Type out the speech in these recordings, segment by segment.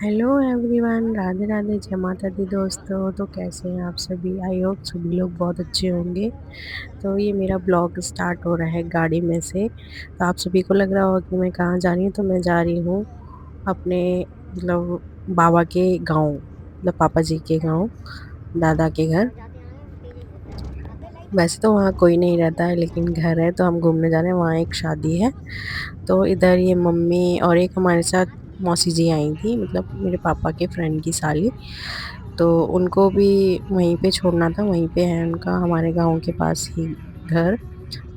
Hello everyone, Radhe Radhe, जय माता दी दोस्तों। तो कैसे हैं आप सभी? आई होप सभी लोग बहुत अच्छे होंगे। तो ये मेरा ब्लॉग स्टार्ट हो रहा है गाड़ी में से। तो आप सभी को लग रहा होगा कि मैं कहाँ जा रही हूँ। तो मैं जा रही हूँ अपने मतलब बाबा के गांव, मतलब पापा जी के गांव, दादा के घर। वैसे तो वहाँ कोई नहीं रहता है, लेकिन घर है तो हम घूमने जा रहे हैं। वहाँ एक शादी है, तो इधर ये मम्मी और एक हमारे साथ मौसी जी आई थी, मतलब मेरे पापा के फ्रेंड की साली। तो उनको भी वहीं पे छोड़ना था, वहीं पे है उनका, हमारे गांव के पास ही घर।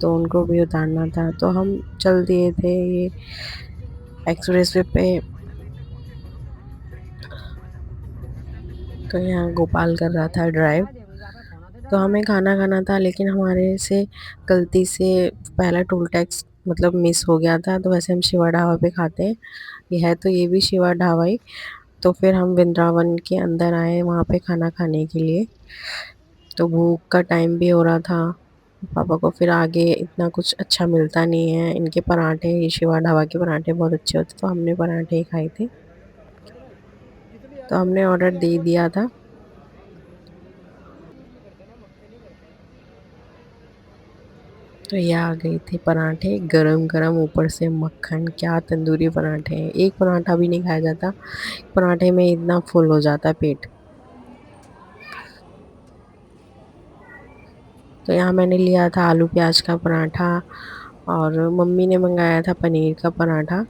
तो उनको भी उतारना था, तो हम चल दिए थे ये एक्सप्रेस वे पे। तो यहाँ गोपाल कर रहा था ड्राइव। तो हमें खाना खाना था, लेकिन हमारे से गलती से पहला टोल टैक्स मतलब मिस हो गया था। तो वैसे हम शिवा ढाबा पे खाते हैं, ये है तो ये भी शिवा ढाबा ही। तो फिर हम वृंदावन के अंदर आए वहाँ पे खाना खाने के लिए। तो भूख का टाइम भी हो रहा था। पापा को फिर आगे इतना कुछ अच्छा मिलता नहीं है। इनके पराठे, ये शिवा ढाबा के पराठे बहुत अच्छे होते, तो हमने पराठे ही खाए थे। तो हमने ऑर्डर दे दिया था। तो ये आ गए थे पराठे गरम गरम, ऊपर से मक्खन। क्या तंदूरी पराठे हैं! एक पराठा भी नहीं खाया जाता, पराठे में इतना फुल हो जाता है पेट। तो यहाँ मैंने लिया था आलू प्याज का पराठा, और मम्मी ने मंगाया था पनीर का पराठा।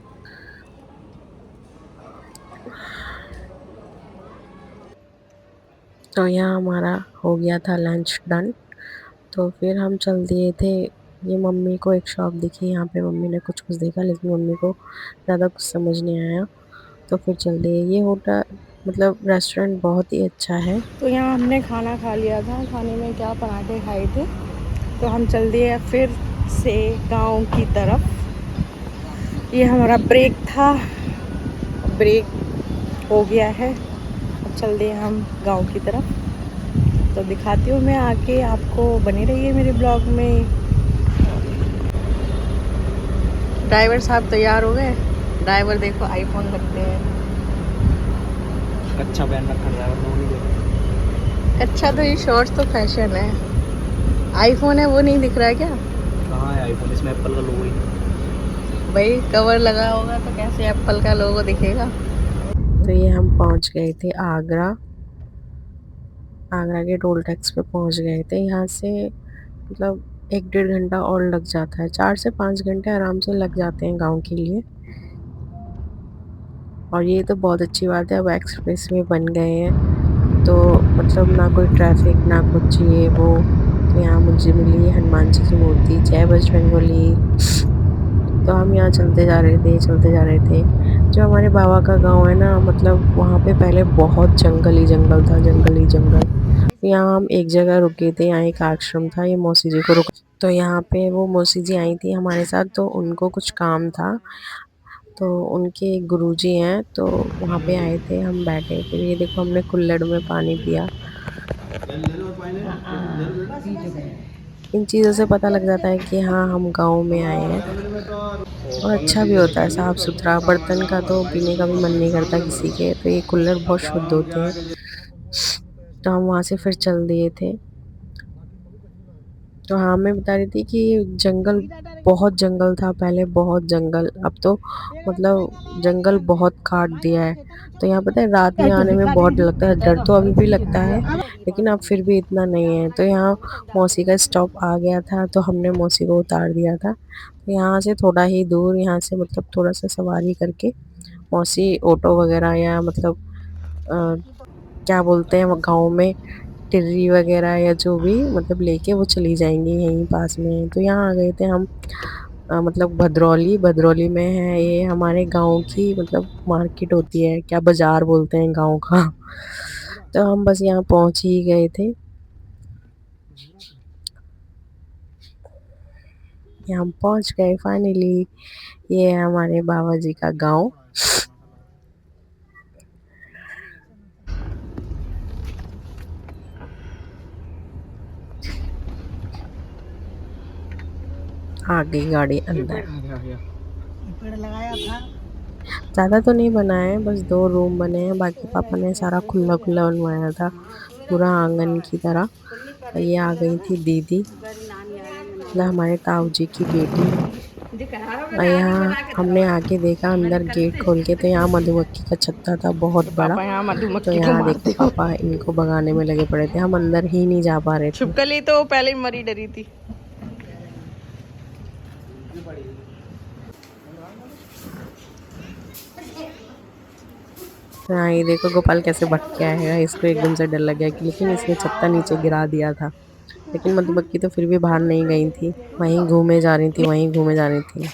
तो यहाँ हमारा हो गया था लंच डन। तो फिर हम चल दिए थे। ये मम्मी को एक शॉप दिखी, यहाँ पे मम्मी ने कुछ कुछ देखा, लेकिन मम्मी को ज़्यादा कुछ समझ नहीं आया। तो फिर चल दिए। ये होटल मतलब रेस्टोरेंट बहुत ही अच्छा है। तो यहाँ हमने खाना खा लिया था। खाने में क्या पराठे खाए थे। तो हम चल दिए फिर से गांव की तरफ। ये हमारा ब्रेक था, ब्रेक हो गया है। अब चल दिए हम गांव की तरफ। तो दिखाती हूँ मैं आके आपको, बने रहिए मेरे ब्लॉग में। ड्राइवर साहब तैयार हो गए। ड्राइवर देखो आईफोन लगते हैं। अच्छा पहन रखा ड्राइवर ने, वो नहीं देखा। अच्छा, तो ये शॉर्ट्स तो फैशन है। आईफोन है वो नहीं दिख रहा है क्या? कहाँ है आईफोन? इसमें एप्पल का लोगो ही नहीं। भाई कवर लगा होगा तो कैसे एप्पल का लोगो दिखेगा। तो ये हम पहुंच गए थे आगरा। आगरा के टोल टैक्स पे पहुंच गए थे। यहाँ से मतलब 1 डेढ़ घंटा और लग जाता है, 4 से 5 घंटे आराम से लग जाते हैं गांव के लिए। और ये तो बहुत अच्छी बात है, अब एक्सप्रेस वे बन गए हैं, तो मतलब ना कोई ट्रैफिक ना कुछ ये वो। तो यहाँ मुझे मिली हनुमान जी की मूर्ति। जय बजरंगबली। तो हम यहाँ चलते जा रहे थे, चलते जा रहे थे। जो हमारे बाबा का गांव है ना, मतलब वहाँ पे पहले बहुत जंगल ही जंगल था, जंगल ही जंगल। तो यहाँ हम एक जगह रुके थे, यहाँ एक आश्रम था, ये मौसी जी को रुक। तो यहाँ पे वो मौसी जी आई थी हमारे साथ, तो उनको कुछ काम था। तो उनके एक गुरुजी हैं, तो वहाँ पे आए थे, हम बैठे। फिर ये देखो हमने कुल्हड़ में पानी पिया। इन चीज़ों से पता लग जाता है कि हाँ, हम गांव में आए हैं। और अच्छा भी होता है, साफ सुथरा। बर्तन का तो पीने का भी मन नहीं करता किसी के, तो ये कुल्हड़ बहुत शुद्ध होते हैं। तो हम वहां से फिर चल दिए थे। तो हाँ, मैं बता रही थी कि जंगल, बहुत जंगल था पहले, बहुत जंगल। अब तो मतलब जंगल बहुत काट दिया है। तो यहाँ पता है रात में आने में बहुत डर लगता है। डर तो अभी भी लगता है, लेकिन अब फिर भी इतना नहीं है। तो यहाँ मौसी का स्टॉप आ गया था, तो हमने मौसी को उतार दिया था। तो यहाँ से थोड़ा ही दूर, यहाँ से मतलब थोड़ा सा सवारी करके मौसी ऑटो वगैरह, या मतलब क्या बोलते हैं गाँव में, टिर्री वगैरह, या जो भी मतलब लेके वो चली जाएंगी, यहीं पास में है। तो यहाँ आ गए थे हम। मतलब भदरौली, भदरौली में है ये हमारे गांव की मतलब मार्केट होती है, क्या बाजार बोलते हैं गांव का। तो हम बस यहाँ पहुंच ही गए थे। यहाँ हम पहुंच गए फाइनली। ये है हमारे बाबा जी का गांव। आ गई गाड़ी अंदर। आ गया, आ गया। पेड़ लगाया था। ज़्यादा तो नहीं बनाए हैं, बस 2 रूम बने हैं, बाकी पापा ने सारा खुला-खुला बनवाया था, पूरा आँगन की तरह। और ये आ गई थी दीदी, मतलब हमारे ताऊ जी की बेटी। और यहाँ हमने आके देखा अंदर गेट खोल के, तो यहाँ मधुमक्खी का छत्ता था बहुत तो बड़ा। पापा यहाँ तो मधुमक्खी को यहाँ देखो मारते हो। पापा इनको भगाने में लगे पड़े थे, हम अंदर ही नहीं जा पा रहे थे। छिपकली तो पहले ही मरी डरी थी। तो हाँ ये देखो गोपाल कैसे भाग के आएगा, इसको एकदम से डर लग गया कि, लेकिन इसने छत्ता नीचे गिरा दिया था। लेकिन मधुमक्खी तो फिर भी बाहर नहीं गई थी, वहीं घूमे जा रही थी, वहीं घूमे जा रही थी।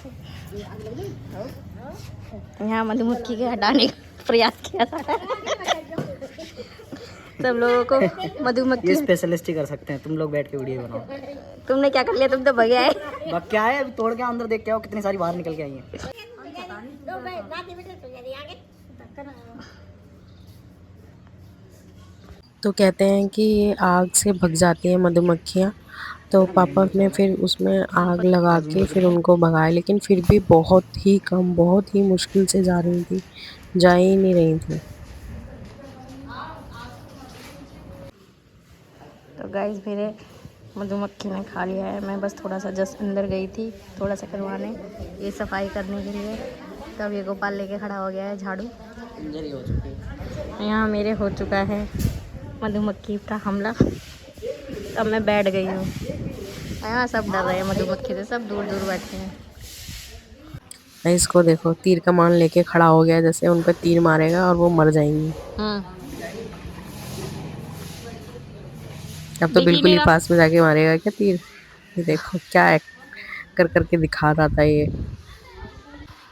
यहाँ मधुमक्खी के हटाने का प्रयास किया था। सब लोगों को ये मधुमक्खी। स्पेशलिस्ट ही कर सकते हैं, तुम लोग बैठ के वीडियो बनाओ। तुमने क्या कर लिया, तुम तो भगे आए। बस क्या है, अभी तोड़ के अंदर देख के आओ कितनी सारी बाहर निकल के आई हैं। तो कहते हैं कि ये आग से भग जाती है मधुमक्खियाँ, तो पापा ने फिर उसमें आग लगा के फिर उनको भगाया, लेकिन फिर भी बहुत ही कम, बहुत ही मुश्किल से जा रही थी, जा ही नहीं रही थी। तो गाइस मेरे मधुमक्खी ने खा लिया है। मैं बस थोड़ा सा जस्ट अंदर गई थी, थोड़ा सा करवाने, ये सफाई करने के लिए। तब ये गोपाल लेके खड़ा हो गया है झाड़ू। इंजरी हो चुकी है। यहाँ मेरे हो चुका है मधुमक्खी का हमला। अब मैं बैठ गई हूँ। यहाँ सब डर रहे हैं मधुमक्खी से, सब दूर दूर बैठे हैं। इसको देखो तीर कमान लेके खड़ा हो गया, जैसे उन पर तीर मारेगा और वो मर जाएंगी। अब तो बिल्कुल ही पास में जाके मारेगा क्या तीर। ये देखो क्या एक्ट कर करके दिखा रहा था ये,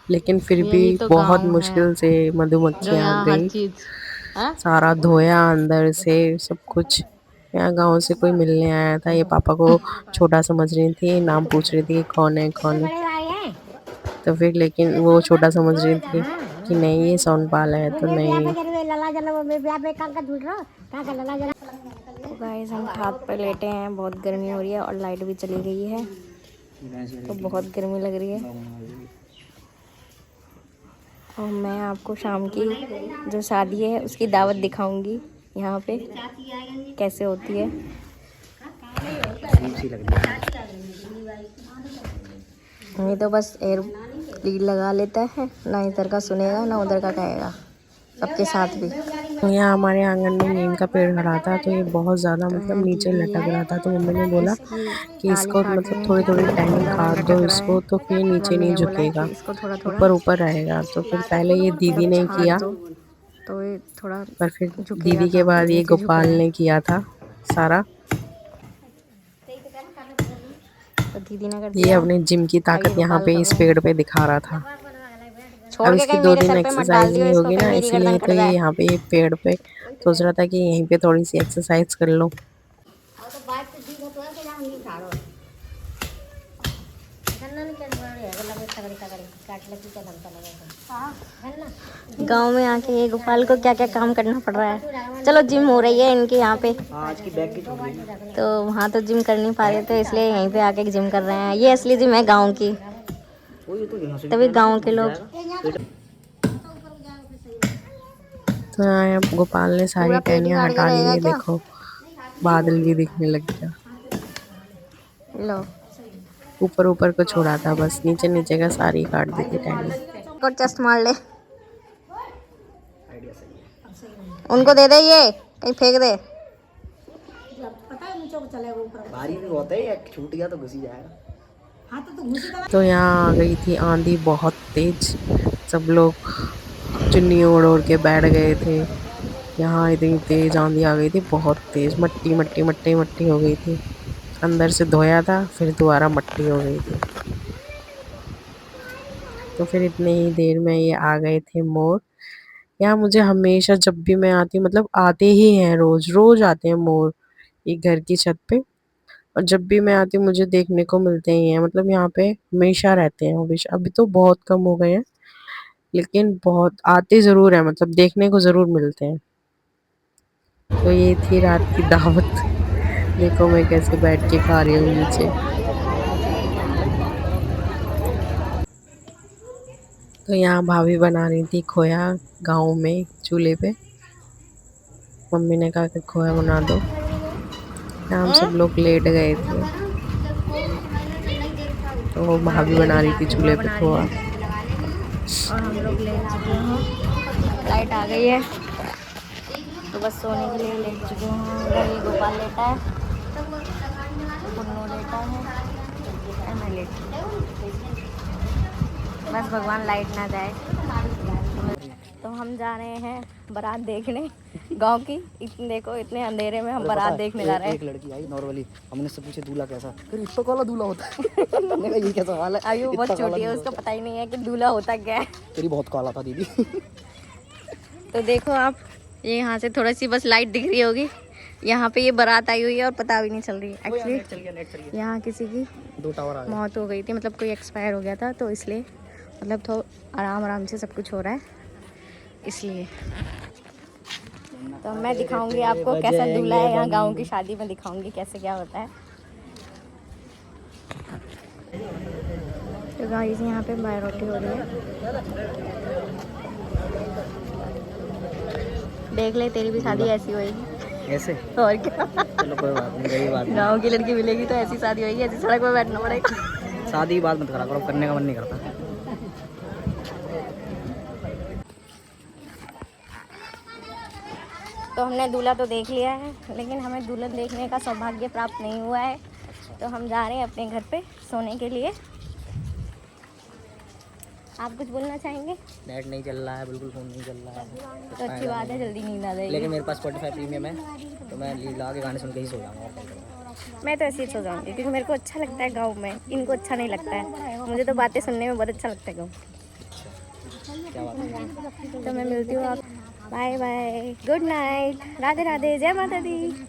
लेकिन फिर भी यही तो बहुत गाँव है, मुश्किल से जो मधुमक्खियाँ यहाँ हर गई। चीज। हाँ? सारा धोया अंदर से सब कुछ। यहाँ गांव से कोई मिलने आया था, ये पापा को छोटा समझ रही थी, नाम पूछ रही थी कि कौन है कौन है। तो फिर लेकिन वो छोटा समझ रही थी कि नहीं ये सोनपाल है, तो नहीं। तो गाइस हम छत पे लेटे हैं, बहुत गर्मी हो रही है और लाइट भी चली गई है, तो बहुत गर्मी लग रही है। और मैं आपको शाम की जो शादी है उसकी दावत दिखाऊंगी, यहाँ पे कैसे होती है। नहीं तो बस एयर लीड लगा लेता है, ना इधर का सुनेगा ना उधर का कहेगा, सबके साथ भी। यहाँ हमारे आंगन में नीम का पेड़ खड़ा था, तो ये बहुत ज़्यादा मतलब नीचे लटक रहा था, तो मम्मी ने बोला कि डाली इसको काटने मतलब हैं, थोड़ी थोड़ी टाइम ज़्यादा काट दो लटक रहा इसको, है। तो फिर नीचे मम्मी नहीं ने बोला है झुकेगा, कि इसको थोड़ा थोड़ा ऊपर ऊपर रहेगा। तो फिर पहले ये दीदी ने छाट किया, दो, तो ये थोड़ा पर फिर झुकेगा, दीदी के था फिर बाद ये नीचे झुक रहा गोपाल है। ने किया था सारा। तो दीदी ने कर ये दिया, अपने जिम की आगे ताकत यहाँ गोपाल पे कर इस रहे हैं। पेड़ पे दिखा रहा था। छोड़ अब के इसकी कहीं 2 मेरे दिन सर पे मत डाल एक्सरसाइज दियो नहीं इसको, होगी कहीं ना, मेरी गर्दन इसीलिए कट तो ये जाए। यहाँ पे ये पेड़ पे सोच रहा था कि यहीं पे थोड़ी सी एक्सरसाइज कर लो। गांव में आके ये गोपाल को क्या क्या काम करना पड़ रहा है। चलो जिम हो रही है इनके यहाँ पे, आज की बैग की छोड़ दी। तो वहाँ तो जिम कर नहीं पा रहे, तो इसलिए यहीं पे आके जिम कर रहे हैं। ये असली जिम है गांव की, वो ये तो यहाँ से भी तभी पैर गांव से के घुस लोग। जाएगा। तो यहाँ गोपाल ने सारी पूरा पेट ही टहनियाँ काट के हटा ली रहेगा है, क्या? देखो बादल भी दिखने लग गया। लो ऊपर ऊपर को छोड़ा था, बस नीचे नीचे का सारी काट दी थी टहनी। और चस्ट मार ले, आइडिया सही है। उनको दे दे, ये कहीं फेंक दे। भारी भी बहुत है, एक छूट गया तो घुस ही जाएगा। तो यहाँ आ गई थी आंधी बहुत तेज, सब लोग चुन्नी ओढ़ ओढ़ के बैठ गए थे। यहाँ इतनी तेज आंधी आ गई थी, बहुत तेज, मट्टी मट्टी मट्टी मट्टी हो गई थी। अंदर से धोया था, फिर दोबारा मट्टी हो गई थी। तो फिर इतनी ही देर में ये आ गए थे मोर। यहाँ मुझे हमेशा जब भी मैं आती हूँ, मतलब आते ही हैं, रोज रोज आते हैं मोर ये घर की छत पे। और जब भी मैं आती हूँ मुझे देखने को मिलते ही हैं, मतलब यहाँ पे हमेशा रहते हैं हमेशा। अभी तो बहुत कम हो गए हैं, लेकिन बहुत आते ज़रूर हैं, मतलब देखने को ज़रूर मिलते हैं। तो ये थी रात की दावत। देखो मैं कैसे बैठ के खा रही हूँ नीचे। तो यहाँ भाभी बना रही थी खोया गाँव में चूल्हे पे। मम्मी ने कहा कि खोया बना दो। यहाँ हम सब लोग लेट गए थे तो वो भाभी बना रही थी चूल्हे पे बना रही खोया। है और हम लोग लेट चुके हैं। लाइट आ गई है तो बस सोने के लिए लेट चुके हैं। उधर ये गोपाल लेटा है, पुन्नू लेटा है और मैं लेट। बस भगवान लाइट ना जाए। तो हम जा रहे हैं बारात देखने गांव की। इतने देखो, इतने अंधेरे में हम बारात देखने जा रहे हैं। एक लड़की आई नॉर्मली, हमने उससे पूछे दूल्हा कैसा, फिर इतना काला दूल्हा होता है। मैंने कहा ये क्या सवाल है, अभी वो बहुत इतना काला छोटी है, दूल्हा उसको पता ही नहीं है कि दूल्हा होता क्या है। तेरी बहुत काला था दीदी। तो देखो आप, ये यहाँ से थोड़ी सी बस लाइट दिख रही होगी। यहाँ पे ये बारात आई हुई है और पता भी नहीं चल रही। एक्चुअली यहाँ किसी की 2 टावर आ गए। मौत हो गई थी, मतलब कोई एक्सपायर हो गया था, तो इसलिए मतलब थोड़ा आराम आराम से सब कुछ हो रहा है इसलिए। तो मैं दिखाऊंगी आपको कैसा दूल्हा है यहाँ गांव की शादी में, दिखाऊंगी कैसे क्या होता है। तो गाइस यहाँ पे बायरोटी हो रही है। देख ले, तेरी भी शादी ऐसी होएगी। ऐसे और क्या, चलो कोई बात नहीं, गई बात गांव की लड़की मिलेगी तो ऐसी शादी होएगी, ऐसी सड़क पर बैठना पड़ेगा। नहीं। शादी की बात मत करा करो, करने का मन नहीं करता। तो हमने दूल्हा तो देख लिया है, लेकिन हमें दुल्हन देखने का सौभाग्य प्राप्त नहीं हुआ है। तो हम जा रहे हैं अपने घर पे सोने के लिए। आप कुछ बोलना चाहेंगे? नेट नहीं चल रहा है, बिल्कुल फोन नहीं चल रहा है। तो अच्छी बात है, जल्दी नींद आ जाएगी। लेकिन मेरे पास Spotify प्रीमियम है, तो मैं ला के गाने सुन के ही सो जाऊंगा और क्या करूंगा। मैं तो ऐसे ही सो जाऊंगी क्योंकि मेरे को अच्छा लगता है गाँव में। इनको अच्छा नहीं लगता है, मुझे तो बातें सुनने में बहुत अच्छा लगता है गाँव। क्या बात है। तो मैं मिलती हूँ आप। Bye bye, good night, Radhe Radhe, जय माता दी।